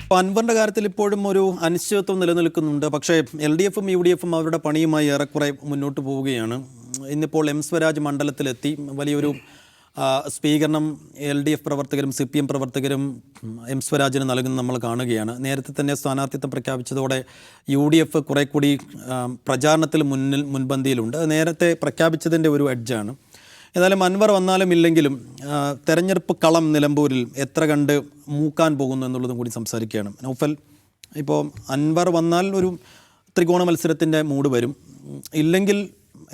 അപ്പോൾ അൻവറിൻ്റെ കാര്യത്തിൽ ഇപ്പോഴും ഒരു അനിശ്ചിതത്വം നിലനിൽക്കുന്നുണ്ട്. പക്ഷേ LDFും UDFും അവരുടെ പണിയുമായി ഏറെക്കുറെ മുന്നോട്ട് പോവുകയാണ്. ഇന്നിപ്പോൾ എം സ്വരാജ് മണ്ഡലത്തിലെത്തി. വലിയൊരു സ്വീകരണം LDF പ്രവർത്തകരും CPM പ്രവർത്തകരും എം സ്വരാജിന് നൽകുന്നത് നമ്മൾ കാണുകയാണ്. നേരത്തെ തന്നെ സ്ഥാനാർത്ഥിത്വം പ്രഖ്യാപിച്ചതോടെ UDF കുറെ കൂടി പ്രചാരണത്തിൽ മുൻപന്തിയിലുണ്ട്. നേരത്തെ പ്രഖ്യാപിച്ചതിൻ്റെ ഒരു എഡ്ജാണ്. ഏതായാലും അൻവർ വന്നാലും ഇല്ലെങ്കിലും തെരഞ്ഞെടുപ്പ് കളം നിലമ്പൂരിൽ എത്ര കണ്ട് മൂക്കാൻ പോകുന്നു എന്നുള്ളതും കൂടി സംസാരിക്കുകയാണ്. നൗഫൽ, ഇപ്പോൾ അൻവർ വന്നാൽ ഒരു ത്രികോണ മത്സരത്തിൻ്റെ മൂഡ് വരും, ഇല്ലെങ്കിൽ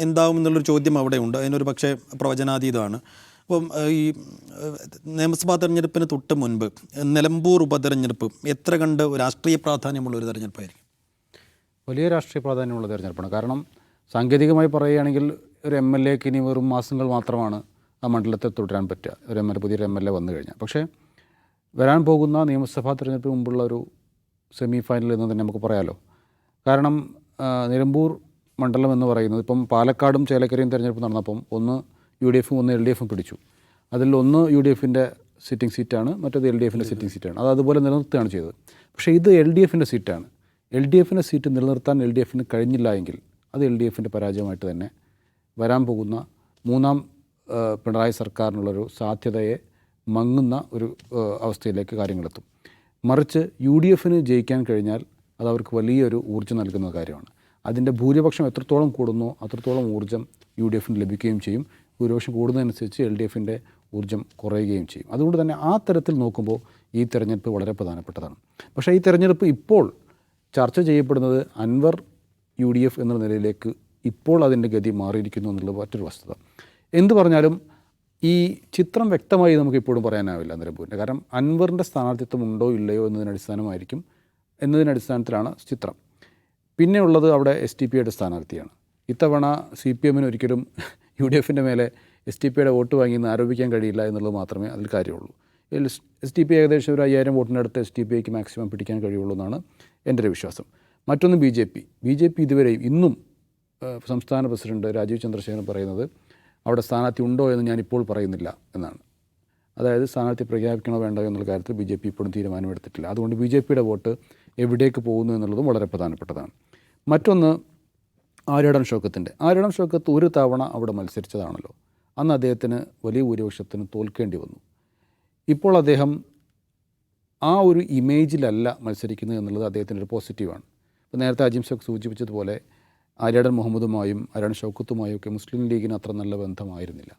എന്താവും എന്നുള്ളൊരു ചോദ്യം അവിടെയുണ്ട്. അതിനൊരു പക്ഷേ പ്രവചനാതീതമാണ്. അപ്പം ഈ നിയമസഭാ തെരഞ്ഞെടുപ്പിന് തൊട്ട് മുൻപ് നിലമ്പൂർ ഉപതെരഞ്ഞെടുപ്പ് എത്ര കണ്ട് രാഷ്ട്രീയ പ്രാധാന്യമുള്ളൊരു തെരഞ്ഞെടുപ്പായിരിക്കും? വലിയ രാഷ്ട്രീയ പ്രാധാന്യമുള്ള തെരഞ്ഞെടുപ്പാണ്. കാരണം സാങ്കേതികമായി പറയുകയാണെങ്കിൽ ഒരു MLAക്ക് ഇനി വെറും മാസങ്ങൾ മാത്രമാണ് ആ മണ്ഡലത്തെ തുടരാൻ പറ്റുക, പുതിയൊരു MLA വന്നു കഴിഞ്ഞാൽ. പക്ഷേ വരാൻ പോകുന്ന നിയമസഭാ തെരഞ്ഞെടുപ്പിന് മുമ്പുള്ള ഒരു സെമി ഫൈനൽ എന്ന് തന്നെ നമുക്ക് പറയാമല്ലോ. കാരണം നിലമ്പൂർ മണ്ഡലം എന്ന് പറയുന്നത് ഇപ്പം പാലക്കാടും ചേലക്കരയും തെരഞ്ഞെടുപ്പ് നടന്നപ്പം ഒന്ന് UDFും ഒന്ന് LDFും പിടിച്ചു. അതിൽ ഒന്ന് UDFിൻ്റെ സിറ്റിംഗ് സീറ്റാണ്, മറ്റേത് LDFിൻ്റെ സിറ്റിംഗ് സീറ്റാണ്. അത് അതുപോലെ നിലനിർത്തുകയാണ് ചെയ്തത്. പക്ഷേ ഇത് LDFിൻ്റെ സീറ്റാണ്. LDFിൻ്റെ സീറ്റ് നിലനിർത്താൻ LDFിന് കഴിഞ്ഞില്ല എങ്കിൽ അത് LDFിൻ്റെ പരാജയമായിട്ട് തന്നെ വരാൻ പോകുന്ന മൂന്നാം പിണറായി സർക്കാരിനുള്ളൊരു സാധ്യതയെ മങ്ങുന്ന ഒരു അവസ്ഥയിലേക്ക് കാര്യങ്ങളെത്തും. മറിച്ച് UDFിന് ജയിക്കാൻ കഴിഞ്ഞാൽ അത് അവർക്ക് വലിയൊരു ഊർജ്ജം നൽകുന്ന കാര്യമാണ്. അതിൻ്റെ ഭൂരിപക്ഷം എത്രത്തോളം കൂടുന്നോ അത്രത്തോളം ഊർജ്ജം UDFിന് ലഭിക്കുകയും ചെയ്യും. ഭൂരിപക്ഷം കൂടുന്നതനുസരിച്ച് LDFിൻ്റെ ഊർജ്ജം കുറയുകയും ചെയ്യും. അതുകൊണ്ട് തന്നെ ആ തരത്തിൽ നോക്കുമ്പോൾ ഈ തെരഞ്ഞെടുപ്പ് വളരെ പ്രധാനപ്പെട്ടതാണ്. പക്ഷേ ഈ തെരഞ്ഞെടുപ്പ് ഇപ്പോൾ ചർച്ച ചെയ്യപ്പെടുന്നത് അൻവർ UDF എന്ന നിലയിലേക്ക് ഇപ്പോൾ അതിൻ്റെ ഗതി മാറിയിരിക്കുന്നു എന്നുള്ളത് മറ്റൊരു വസ്തുത. എന്തു പറഞ്ഞാലും ഈ ചിത്രം വ്യക്തമായി നമുക്കിപ്പോഴും പറയാനാവില്ല നിലമ്പൂരിൻ്റെ. കാരണം അൻവറിൻ്റെ സ്ഥാനാർത്ഥിത്വം ഉണ്ടോ ഇല്ലയോ എന്നതിനടിസ്ഥാനത്തിലാണ് ചിത്രം. പിന്നെ ഉള്ളത് അവിടെ STPയുടെ സ്ഥാനാർത്ഥിയാണ്. ഇത്തവണ CPMന് ഒരിക്കലും UDFിൻ്റെ മേലെ STPയുടെ വോട്ട് വാങ്ങിയെന്ന് ആരോപിക്കാൻ കഴിയില്ല എന്നുള്ളത് മാത്രമേ അതിൽ കാര്യമുള്ളൂ. STP ഏകദേശം ഒരു 5000 വോട്ടിനടുത്ത് STPക്ക് മാക്സിമം പിടിക്കാൻ കഴിയുള്ളൂ എന്നാണ് എൻ്റെ ഒരു വിശ്വാസം. മറ്റൊന്ന് BJP ഇതുവരെയും ഇന്നും സംസ്ഥാന പ്രസിഡന്റ് രാജീവ് ചന്ദ്രശേഖരൻ പറയുന്നത് അവിടെ സ്ഥാനാർത്ഥി ഉണ്ടോ എന്ന് ഞാനിപ്പോൾ പറയുന്നില്ല എന്നാണ്. അതായത് സ്ഥാനാർത്ഥി പ്രഖ്യാപിക്കണോ വേണ്ടോ എന്നുള്ള കാര്യത്തിൽ BJP ഇപ്പോഴും തീരുമാനമെടുത്തിട്ടില്ല. അതുകൊണ്ട് BJPയുടെ വോട്ട് എവിടേക്ക് പോകുന്നു എന്നുള്ളതും വളരെ പ്രധാനപ്പെട്ടതാണ്. മറ്റൊന്ന് ആര്യാടൻ ഷൗക്കത്ത് ഒരു തവണ അവിടെ മത്സരിച്ചതാണല്ലോ. അന്ന് അദ്ദേഹത്തിന് വലിയ ഭൂരിപക്ഷത്തിന് തോൽക്കേണ്ടി വന്നു. ഇപ്പോൾ അദ്ദേഹം ആ ഒരു ഇമേജിലല്ല മത്സരിക്കുന്നത് എന്നുള്ളത് അദ്ദേഹത്തിൻ്റെ ഒരു പോസിറ്റീവാണ്. ഇപ്പോൾ നേരത്തെ അജിം ഷേഖ് സൂചിപ്പിച്ചതുപോലെ ആര്യാടൻ മുഹമ്മദുമായും ആര്യാടൻ ഷൗക്കത്തുമായും ഒക്കെ മുസ്ലിം ലീഗിന് അത്ര നല്ല ബന്ധമായിരുന്നില്ല.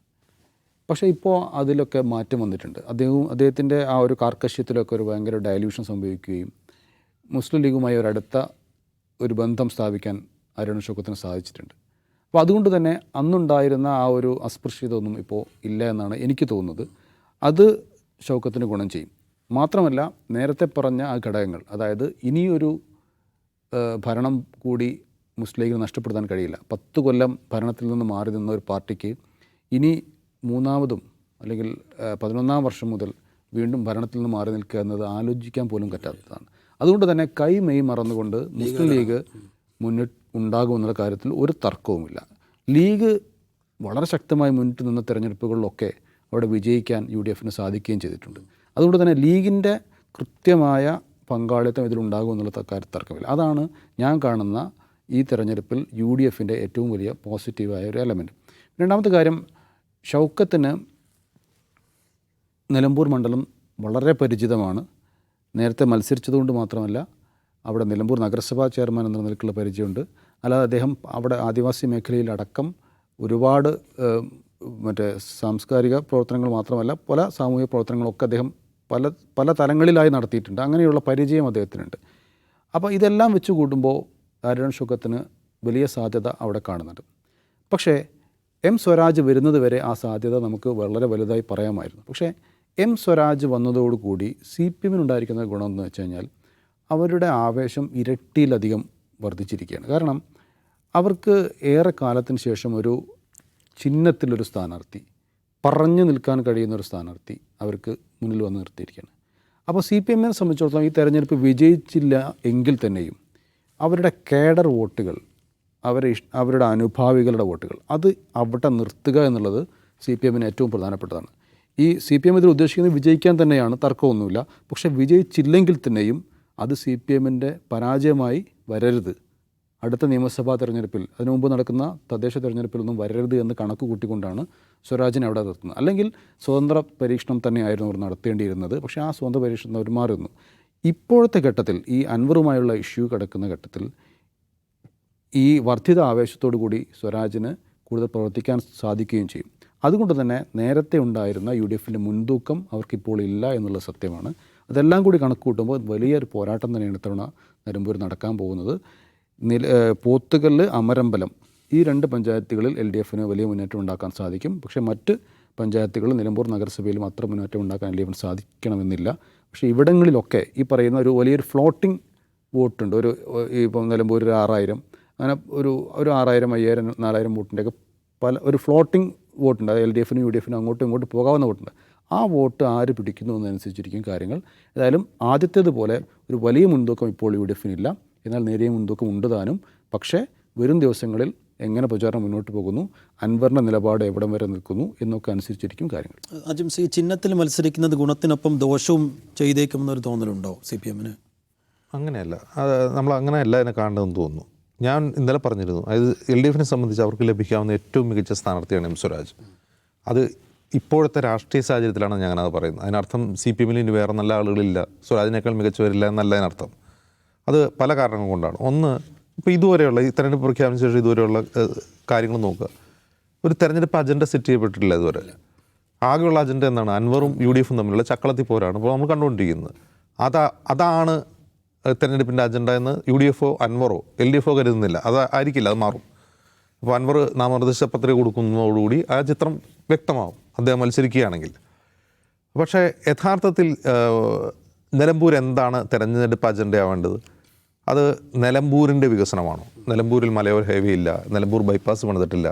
പക്ഷേ ഇപ്പോൾ അതിലൊക്കെ മാറ്റം വന്നിട്ടുണ്ട്. അദ്ദേഹത്തിൻ്റെ ആ ഒരു കാർക്കശ്യത്തിലൊക്കെ ഒരു ഭയങ്കര ഡയല്യൂഷൻ സംഭവിക്കുകയും മുസ്ലിം ലീഗുമായി ഒരടുത്ത ഒരു ബന്ധം സ്ഥാപിക്കാൻ ആര്യാടൻ ഷൗക്കത്തിന് സാധിച്ചിട്ടുണ്ട്. അപ്പോൾ അതുകൊണ്ട് തന്നെ അന്നുണ്ടായിരുന്ന ആ ഒരു അസ്പൃശ്യത ഒന്നും ഇപ്പോൾ ഇല്ല എന്നാണ് എനിക്ക് തോന്നുന്നത്. അത് ഷൗക്കത്തിന് ഗുണം ചെയ്യും. മാത്രമല്ല നേരത്തെ പറഞ്ഞ ആ ഘടകങ്ങൾ, അതായത് ഇനിയൊരു ഭരണം കൂടി മുസ്ലിം ലീഗിന് നഷ്ടപ്പെടുത്താൻ കഴിയില്ല. 10 കൊല്ലം ഭരണത്തിൽ നിന്ന് മാറി നിന്ന ഒരു പാർട്ടിക്ക് ഇനി മൂന്നാമതും അല്ലെങ്കിൽ 11ാം വർഷം മുതൽ വീണ്ടും ഭരണത്തിൽ നിന്ന് മാറി നിൽക്കുക എന്നത് ആലോചിക്കാൻ പോലും പറ്റാത്തതാണ്. അതുകൊണ്ട് തന്നെ മെയ് മറന്നുകൊണ്ട് മുസ്ലിം ലീഗ് മുന്നിട്ട് ഉണ്ടാകുമെന്നുള്ള കാര്യത്തിൽ ഒരു തർക്കവുമില്ല. ലീഗ് വളരെ ശക്തമായി മുന്നിട്ട് നിന്ന തെരഞ്ഞെടുപ്പുകളിലൊക്കെ അവിടെ വിജയിക്കാൻ UDFിന് സാധിക്കുകയും ചെയ്തിട്ടുണ്ട്. അതുകൊണ്ട് തന്നെ ലീഗിൻ്റെ കൃത്യമായ പങ്കാളിത്തം ഇതിലുണ്ടാകുമെന്നുള്ള കാര്യത്തിൽ തർക്കമില്ല. അതാണ് ഞാൻ കാണുന്ന ഈ തെരഞ്ഞെടുപ്പിൽ UDFിൻ്റെ ഏറ്റവും വലിയ പോസിറ്റീവായ ഒരു എലമെൻറ്റ്. രണ്ടാമത്തെ കാര്യം, ഷൗക്കത്തിന് നിലമ്പൂർ മണ്ഡലം വളരെ പരിചിതമാണ്. നേരത്തെ മത്സരിച്ചതുകൊണ്ട് മാത്രമല്ല അവിടെ നിലമ്പൂർ നഗരസഭാ ചെയർമാൻ എന്ന നിലയ്ക്കുള്ള പരിചയമുണ്ട്. അല്ലാതെ അദ്ദേഹം അവിടെ ആദിവാസി മേഖലയിലടക്കം ഒരുപാട് മറ്റേ സാംസ്കാരിക പ്രവർത്തനങ്ങൾ മാത്രമല്ല പല സാമൂഹിക പ്രവർത്തനങ്ങളൊക്കെ അദ്ദേഹം പല തലങ്ങളിലായി നടത്തിയിട്ടുണ്ട്. അങ്ങനെയുള്ള പരിചയം അദ്ദേഹത്തിനുണ്ട്. അപ്പോൾ ഇതെല്ലാം വെച്ച് കൂട്ടുമ്പോൾ ആര്യാടൻ ഷൗക്കത്തിന് വലിയ സാധ്യത അവിടെ കാണുന്നുണ്ട്. പക്ഷേ എം സ്വരാജ് വരുന്നത് വരെ ആ സാധ്യത നമുക്ക് വളരെ വലുതായി പറയാമായിരുന്നു. പക്ഷേ എം സ്വരാജ് വന്നതോടുകൂടി CPMനുണ്ടായിരിക്കുന്ന ഗുണമെന്ന് വെച്ച് കഴിഞ്ഞാൽ അവരുടെ ആവേശം ഇരട്ടിയിലധികം വർദ്ധിച്ചിരിക്കുകയാണ്. കാരണം അവർക്ക് ഏറെ കാലത്തിന് ശേഷം ഒരു ചിഹ്നത്തിലൊരു സ്ഥാനാർത്ഥി, പറഞ്ഞു നിൽക്കാൻ കഴിയുന്നൊരു സ്ഥാനാർത്ഥി അവർക്ക് മുന്നിൽ വന്ന് നിർത്തിയിരിക്കുകയാണ്. അപ്പോൾ CPMനെ സംബന്ധിച്ചിടത്തോളം ഈ തെരഞ്ഞെടുപ്പ് വിജയിച്ചില്ല എങ്കിൽ തന്നെയും അവരുടെ കേഡർ വോട്ടുകൾ, അവരുടെ അനുഭാവികളുടെ വോട്ടുകൾ അത് അവിടെ നിർത്തുക എന്നുള്ളത് CPMന് ഏറ്റവും പ്രധാനപ്പെട്ടതാണ്. ഈ CPM ഇതിൽ ഉദ്ദേശിക്കുന്നത് വിജയിക്കാൻ തന്നെയാണ്, തർക്കമൊന്നുമില്ല. പക്ഷേ വിജയിച്ചില്ലെങ്കിൽ തന്നെയും അത് CPM-ൻ്റെ പരാജയമായി വരരുത്, അടുത്ത നിയമസഭാ തെരഞ്ഞെടുപ്പിൽ അതിനു മുമ്പ് നടക്കുന്ന തദ്ദേശ തെരഞ്ഞെടുപ്പിലൊന്നും വരരുത് എന്ന് കണക്ക് കൂട്ടിക്കൊണ്ടാണ് സ്വരാജിനെ അവിടെ നിർത്തുന്നത്. അല്ലെങ്കിൽ സ്വതന്ത്ര പരീക്ഷണം തന്നെയായിരുന്നു അവർ നടത്തേണ്ടിയിരുന്നത്. പക്ഷേ ആ സ്വതന്ത്ര പരീക്ഷണം അവർ മാറുന്നു. ഇപ്പോഴത്തെ ഘട്ടത്തിൽ ഈ അൻവറുമായുള്ള ഇഷ്യൂ കിടക്കുന്ന ഘട്ടത്തിൽ ഈ വർദ്ധിത ആവേശത്തോടു കൂടി സ്വരാജിന് കൂടുതൽ പ്രവർത്തിക്കാൻ സാധിക്കുകയും ചെയ്യും. അതുകൊണ്ട് തന്നെ നേരത്തെ ഉണ്ടായിരുന്ന UDF-ൻ്റെ മുൻതൂക്കം അവർക്കിപ്പോൾ ഇല്ല എന്നുള്ളത് സത്യമാണ്. അതെല്ലാം കൂടി കണക്ക് കൂട്ടുമ്പോൾ വലിയൊരു പോരാട്ടം തന്നെയാണ് ഇത്തവണ നിലമ്പൂർ നടക്കാൻ പോകുന്നത്. പോത്തുകല്ല്, അമരമ്പലം ഈ 2 പഞ്ചായത്തുകളിൽ LDF-ന് വലിയ മുന്നേറ്റം ഉണ്ടാക്കാൻ സാധിക്കും. പക്ഷേ മറ്റ് പഞ്ചായത്തുകളിൽ നിലമ്പൂർ നഗരസഭയിലും അത്ര മുന്നേറ്റം ഉണ്ടാക്കാൻ LDF-ന് സാധിക്കണമെന്നില്ല. പക്ഷേ ഇവിടങ്ങളിലൊക്കെ ഈ പറയുന്ന ഒരു വലിയൊരു ഫ്ലോട്ടിംഗ് വോട്ടുണ്ട്. ഇപ്പം നിലമ്പൂർ 6000, അങ്ങനെ ഒരു 6000, 5000, 4000 വോട്ടിൻ്റെയൊക്കെ ഒരു ഫ്ലോട്ടിംഗ് വോട്ടുണ്ട്. അത് LDF-നും UDF-നും അങ്ങോട്ടും ഇങ്ങോട്ടും പോകാവുന്ന വോട്ടുണ്ട്. ആ വോട്ട് ആര് പിടിക്കുന്നു എന്നനുസരിച്ചിരിക്കും കാര്യങ്ങൾ. ഏതായാലും ആദ്യത്തേതുപോലെ ഒരു വലിയ മുൻതൂക്കം ഇപ്പോൾ UDF-നില്ല, എന്നാൽ നേരിയ മുൻതൂക്കം ഉണ്ട് താനും. പക്ഷേ വരും ദിവസങ്ങളിൽ എങ്ങനെ പ്രചാരണം മുന്നോട്ട് പോകുന്നു, അൻവറിൻ്റെ നിലപാട് എവിടം വരെ നിൽക്കുന്നു എന്നൊക്കെ അനുസരിച്ചിരിക്കും കാര്യങ്ങൾ. അജിംസ്, ഈ ചിഹ്നത്തിൽ മത്സരിക്കുന്നത് ഗുണത്തിനൊപ്പം ദോഷവും ചെയ്തേക്കുമെന്നൊരു തോന്നലുണ്ടോ CPM-ന്? അങ്ങനെയല്ല, നമ്മൾ അങ്ങനെയല്ല അതിനെ കാണേണ്ടതെന്ന് തോന്നുന്നു. ഞാൻ ഇന്നലെ പറഞ്ഞിരുന്നു, അതായത് LDF-നെ സംബന്ധിച്ച് അവർക്ക് ലഭിക്കാവുന്ന ഏറ്റവും മികച്ച സ്ഥാനാർത്ഥിയാണ് M. സ്വരാജ്. അത് ഇപ്പോഴത്തെ രാഷ്ട്രീയ സാഹചര്യത്തിലാണ് ഞാനത് പറയുന്നത്. അതിനർത്ഥം CPM-ൽ ഇനി വേറെ നല്ല ആളുകളില്ല, സ്വരാജിനേക്കാൾ മികച്ചവരില്ല എന്നല്ല അതിനർത്ഥം. അത് പല കാരണങ്ങൾ കൊണ്ടാണ്. ഒന്ന്, ഇപ്പോൾ ഇതുവരെയുള്ള ഈ തെരഞ്ഞെടുപ്പ് പ്രഖ്യാപന ശേഷം ഇതുവരെയുള്ള കാര്യങ്ങൾ നോക്കുക, ഒരു തെരഞ്ഞെടുപ്പ് അജണ്ട സെറ്റ് ചെയ്യപ്പെട്ടിട്ടില്ല ഇതുവരെ. ആകെയുള്ള അജണ്ട എന്താണ്? അൻവറും UDF-ഉം തമ്മിലുള്ള ചക്കളത്തി പോരാണ് ഇപ്പോൾ നമ്മൾ കണ്ടുകൊണ്ടിരിക്കുന്നത്. അതാണ് തെരഞ്ഞെടുപ്പിൻ്റെ അജണ്ട എന്ന് UDF-ഓ അൻവറോ LDF-ഓ കരുതുന്നില്ല. ആയിരിക്കില്ല, അത് മാറും. അപ്പോൾ അൻവർ നാമനിർദ്ദേശ പത്രിക കൊടുക്കുന്നതോടുകൂടി ആ ചിത്രം വ്യക്തമാവും, അദ്ദേഹം മത്സരിക്കുകയാണെങ്കിൽ. പക്ഷേ യഥാർത്ഥത്തിൽ നിലമ്പൂർ എന്താണ് തെരഞ്ഞെടുപ്പ് അജണ്ടയാവേണ്ടത്? അത് നിലമ്പൂരിൻ്റെ വികസനമാണോ? നിലമ്പൂരിൽ മലയോര ഹൈവേ ഇല്ല, നിലമ്പൂർ ബൈപ്പാസ് പണിതിട്ടില്ല,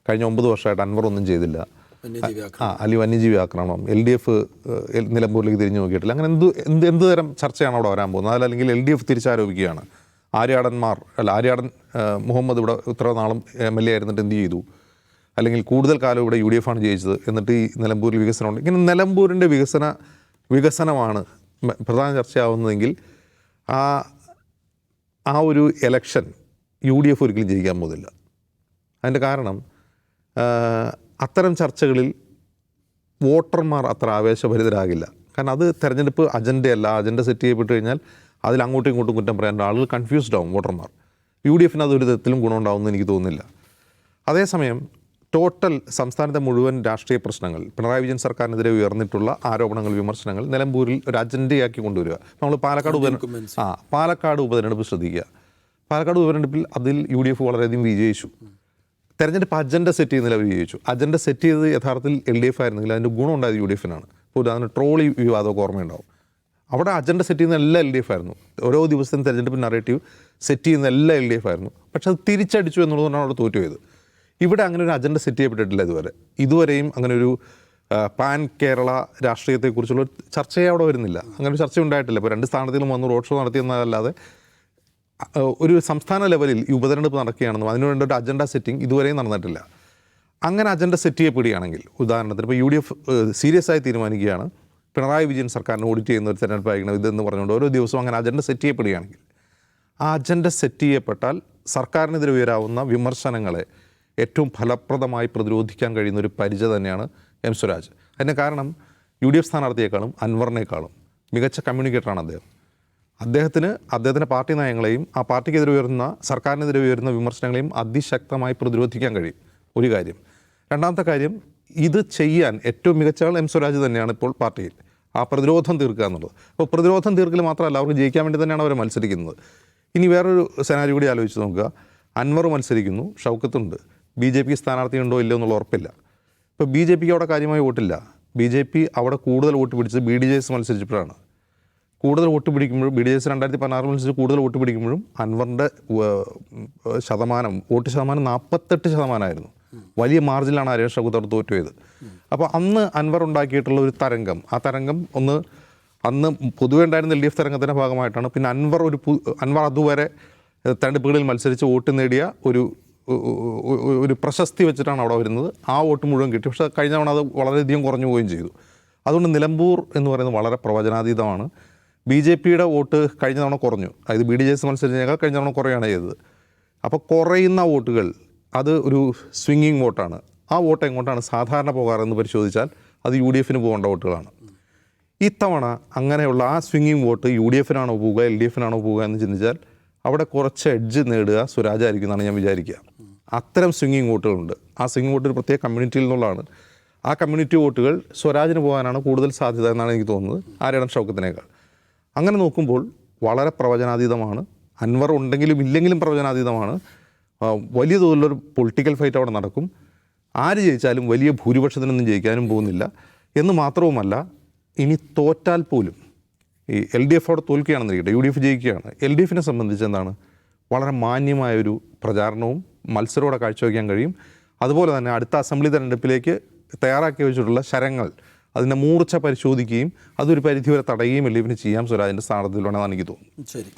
കഴിഞ്ഞ 9 വർഷമായിട്ട് അൻവർ ഒന്നും ചെയ്തില്ല. അല്ലെങ്കിൽ വന്യജീവി ആക്രമണം, LDF നിലമ്പൂരിലേക്ക് തിരിഞ്ഞു നോക്കിയിട്ടില്ല. അങ്ങനെ എന്ത് തരം ചർച്ചയാണ് അവിടെ വരാൻ പോകുന്നത്? അതല്ലെങ്കിൽ LDF തിരിച്ചാരോപിക്കുകയാണ്, ആര്യാടൻ മുഹമ്മദ് ഇവിടെ ഇത്ര നാളും MLA ആയിരുന്നിട്ട് എന്ത് ചെയ്തു, അല്ലെങ്കിൽ കൂടുതൽ കാലം ഇവിടെ UDF-ആണ് ജയിച്ചത്, എന്നിട്ട് ഈ നിലമ്പൂരിൽ വികസനമുണ്ട്. ഇങ്ങനെ നിലമ്പൂരിൻ്റെ വികസനമാണ് പ്രധാന ചർച്ചയാവുന്നതെങ്കിൽ ആ ഒരു എലക്ഷൻ UDF ഒരിക്കലും ജയിക്കാൻ പോകുന്നില്ല. അതിൻ്റെ കാരണം അത്തരം ചർച്ചകളിൽ വോട്ടർമാർ അത്ര ആവേശഭരിതരാകില്ല. കാരണം അത് തെരഞ്ഞെടുപ്പ് അജണ്ടയല്ല. അജണ്ട സെറ്റ് ചെയ്യപ്പെട്ട് കഴിഞ്ഞാൽ അതിൽ അങ്ങോട്ടും ഇങ്ങോട്ടും കുറ്റം പറയാൻ ആളുകൾ കൺഫ്യൂസ്ഡ് ആവും വോട്ടർമാർ. UDF-ന് അതൊരു തരത്തിലും ഗുണമുണ്ടാവുമെന്ന് എനിക്ക് തോന്നുന്നില്ല. അതേസമയം ടോട്ടൽ സംസ്ഥാനത്തെ മുഴുവൻ രാഷ്ട്രീയ പ്രശ്നങ്ങൾ, പിണറായി വിജയൻ സർക്കാരിനെതിരെ ഉയർന്നിട്ടുള്ള ആരോപണങ്ങൾ, വിമർശനങ്ങൾ നിലമ്പൂരിൽ ഒരു അജണ്ടയാക്കി കൊണ്ടുവരിക. നമ്മൾ പാലക്കാട് ഉപതെരഞ്ഞെടുപ്പ് ശ്രദ്ധിക്കുക. പാലക്കാട് ഉപതെരഞ്ഞെടുപ്പിൽ അതിൽ UDF വളരെയധികം വിജയിച്ചു. തെരഞ്ഞെടുപ്പ് അജണ്ട സെറ്റ് ചെയ്യുന്നതിൽ അവർ വിജയിച്ചു. അജണ്ട സെറ്റ് ചെയ്തത് യഥാർത്ഥത്തിൽ LDF ആയിരുന്നെങ്കിൽ അതിൻ്റെ ഗുണം ഉണ്ടായത് UDF-നാണ്. ഇപ്പോൾ ഉദാഹരണം ട്രോളി വിവാദമൊക്കെ ഓർമ്മയുണ്ടാവും. അവിടെ അജണ്ട സെറ്റ് ചെയ്യുന്ന എല്ലാം LDF ആയിരുന്നു. ഓരോ ദിവസവും തെരഞ്ഞെടുപ്പ് നറേറ്റീവ് സെറ്റ് ചെയ്യുന്ന എല്ലാം LDF ആയിരുന്നു. പക്ഷെ അത് തിരിച്ചടിച്ചു എന്നുള്ളതുകൊണ്ടാണ് അവിടെ തോറ്റുപോയത്. ഇവിടെ അങ്ങനെ ഒരു അജണ്ട സെറ്റ് ചെയ്യപ്പെട്ടിട്ടില്ല ഇതുവരെയും അങ്ങനെ ഒരു പാൻ കേരള രാഷ്ട്രീയത്തെക്കുറിച്ചുള്ള ചർച്ചയെ അവിടെ വരുന്നില്ല. അങ്ങനെ ഒരു ചർച്ച ഉണ്ടായിട്ടില്ല. ഇപ്പോൾ 2 സ്ഥാനത്തിലും വന്ന് റോഡ് ഷോ നടത്തിയെന്നല്ലാതെ ഒരു സംസ്ഥാന ലെവലിൽ ഈ ഉപതെരഞ്ഞെടുപ്പ് നടക്കുകയാണെന്നും അതിനുവേണ്ട ഒരു അജണ്ട സെറ്റിംഗ് ഇതുവരെയും നടന്നിട്ടില്ല. അങ്ങനെ അജണ്ട സെറ്റ് ചെയ്യപ്പെടുകയാണെങ്കിൽ, ഉദാഹരണത്തിന് ഇപ്പോൾ UDF സീരിയസ് ആയി തീരുമാനിക്കുകയാണ് പിണറായി വിജയൻ സർക്കാരിനെ ഓഡിറ്റ് ചെയ്യുന്ന ഒരു തെരഞ്ഞെടുപ്പായിരിക്കണം ഇതെന്ന് പറഞ്ഞുകൊണ്ട് ഓരോ ദിവസവും അങ്ങനെ അജണ്ട സെറ്റ് ചെയ്യപ്പെടുകയാണെങ്കിൽ, ആ അജണ്ട സെറ്റ് ചെയ്യപ്പെട്ടാൽ സർക്കാരിനെതിരെ ഉയരാവുന്ന വിമർശനങ്ങളെ ഏറ്റവും ഫലപ്രദമായി പ്രതിരോധിക്കാൻ കഴിയുന്ന ഒരു പരിച തന്നെയാണ് M. സ്വരാജ്. അതിന് കാരണം UDF സ്ഥാനാർത്ഥിയേക്കാളും അൻവറിനേക്കാളും മികച്ച കമ്മ്യൂണിക്കേറ്ററാണ് അദ്ദേഹം. അദ്ദേഹത്തിൻ്റെ പാർട്ടി നയങ്ങളെയും ആ പാർട്ടിക്കെതിരെ ഉയർന്ന സർക്കാരിനെതിരെ ഉയരുന്ന വിമർശനങ്ങളെയും അതിശക്തമായി പ്രതിരോധിക്കാൻ കഴിയും. ഒരു കാര്യം. രണ്ടാമത്തെ കാര്യം, ഇത് ചെയ്യാൻ ഏറ്റവും മികച്ച ആൾ M. സ്വരാജ് തന്നെയാണ് ഇപ്പോൾ പാർട്ടിയിൽ. ആ പ്രതിരോധം തീർക്കുക എന്നുള്ളത്. അപ്പോൾ പ്രതിരോധം തീർക്കൽ മാത്രമല്ല, അവർക്ക് ജയിക്കാൻ വേണ്ടി തന്നെയാണ് അവർ മത്സരിക്കുന്നത്. ഇനി വേറൊരു സെനാരിയോ കൂടി ആലോചിച്ച് നോക്കുക. അൻവർ മത്സരിക്കുന്നു, ഷൗക്കത്തുണ്ട്. BJP സ്ഥാനാർത്ഥി ഉണ്ടോ ഇല്ലയോ എന്നുള്ള ഉറപ്പില്ല. ഇപ്പോൾ BJPക്ക് അവിടെ കാര്യമായി വോട്ടില്ല. BJP അവിടെ കൂടുതൽ വോട്ട് പിടിച്ചത് BDJS മത്സരിച്ചപ്പോഴാണ്. കൂടുതൽ വോട്ട് പിടിക്കുമ്പോഴും BDJS 2016 മത്സരിച്ച് കൂടുതൽ വോട്ട് പിടിക്കുമ്പോഴും അൻവറിൻ്റെ വോട്ട് ശതമാനം 48%. വലിയ മാർജിനിലാണ് ആര്യ ഷൗക്കത്ത് അവിടെ തോറ്റുപോയത്. അപ്പോൾ അന്ന് അൻവർ ഉണ്ടാക്കിയിട്ടുള്ള ഒരു തരംഗം, ആ തരംഗം അന്ന് പൊതുവെ ഉണ്ടായിരുന്ന LDF തരംഗത്തിൻ്റെ ഭാഗമായിട്ടാണ്. പിന്നെ അൻവർ അതുവരെ തെരഞ്ഞെടുപ്പുകളിൽ മത്സരിച്ച് വോട്ട് നേടിയ ഒരു പ്രശസ്തി വെച്ചിട്ടാണ് അവിടെ വരുന്നത്. ആ വോട്ട് മുഴുവൻ കിട്ടി. പക്ഷേ കഴിഞ്ഞ തവണ അത് വളരെയധികം കുറഞ്ഞു പോവുകയും ചെയ്തു. അതുകൊണ്ട് നിലമ്പൂർ എന്ന് പറയുന്നത് വളരെ പ്രവചനാതീതമാണ്. BJPയുടെ വോട്ട് കഴിഞ്ഞ തവണ കുറഞ്ഞു, അതായത് BDJS മത്സരിച്ചതിനേക്കാൾ കഴിഞ്ഞ തവണ കുറയാണ് ചെയ്തത്. അപ്പോൾ കുറയുന്ന വോട്ടുകൾ അത് ഒരു സ്വിങ്ങിങ് വോട്ടാണ്. ആ വോട്ട് എങ്ങോട്ടാണ് സാധാരണ പോകാറെന്ന് പരിശോധിച്ചാൽ അത് UDFന് പോകേണ്ട വോട്ടുകളാണ്. ഇത്തവണ അങ്ങനെയുള്ള ആ സ്വിങ്ങിങ് വോട്ട് UDFനാണോ പോവുക LDFനാണോ പോവുക എന്ന് ചിന്തിച്ചാൽ അവിടെ കുറച്ച് എഡ്ജ് നേടുക സ്വരാജായിരിക്കും എന്നാണ് ഞാൻ വിചാരിക്കുക. അത്തരം സ്വിങ്ങിങ് വോട്ടുകളുണ്ട്. ആ സ്വിങ്ങിങ് വോട്ട് ഒരു പ്രത്യേക കമ്മ്യൂണിറ്റിയിൽ നിന്നുള്ളതാണ്. ആ കമ്മ്യൂണിറ്റി വോട്ടുകൾ സ്വരാജിന് പോകാനാണ് കൂടുതൽ സാധ്യത എന്നാണ് എനിക്ക് തോന്നുന്നത്, ആര്യടൻ ഷൗക്കത്തിനേക്കാൾ. അങ്ങനെ നോക്കുമ്പോൾ വളരെ പ്രവചനാതീതമാണ്. അൻവർ ഉണ്ടെങ്കിലും ഇല്ലെങ്കിലും പ്രവചനാതീതമാണ്. വലിയ തോതിലൊരു പൊളിറ്റിക്കൽ ഫൈറ്റ് അവിടെ നടക്കും. ആര് ജയിച്ചാലും വലിയ ഭൂരിപക്ഷത്തിനൊന്നും ജയിക്കാനും പോകുന്നില്ല എന്ന് മാത്രവുമല്ല, ഇനി തോറ്റാൽ പോലും ഈ LDF അവിടെ തോൽക്കുകയാണെന്നിരിക്കട്ടെ, UDF ജയിക്കുകയാണ്, LDFനെ സംബന്ധിച്ച് എന്താണ് വളരെ മാന്യമായൊരു പ്രചാരണവും മത്സരമോടെ കാഴ്ചവെക്കാൻ കഴിയും. അതുപോലെ തന്നെ അടുത്ത അസംബ്ലി തെരഞ്ഞെടുപ്പിലേക്ക് തയ്യാറാക്കി വെച്ചിട്ടുള്ള ശരങ്ങൾ അതിൻ്റെ മൂർച്ച പരിശോധിക്കുകയും അതൊരു പരിധിവരെ തടയുകയും LDFന് ചെയ്യാം സ്വരാജിൻ്റെ സ്ഥാനത്തിൽ വേണമെന്നാണ് എനിക്ക് തോന്നുന്നത്. ശരി.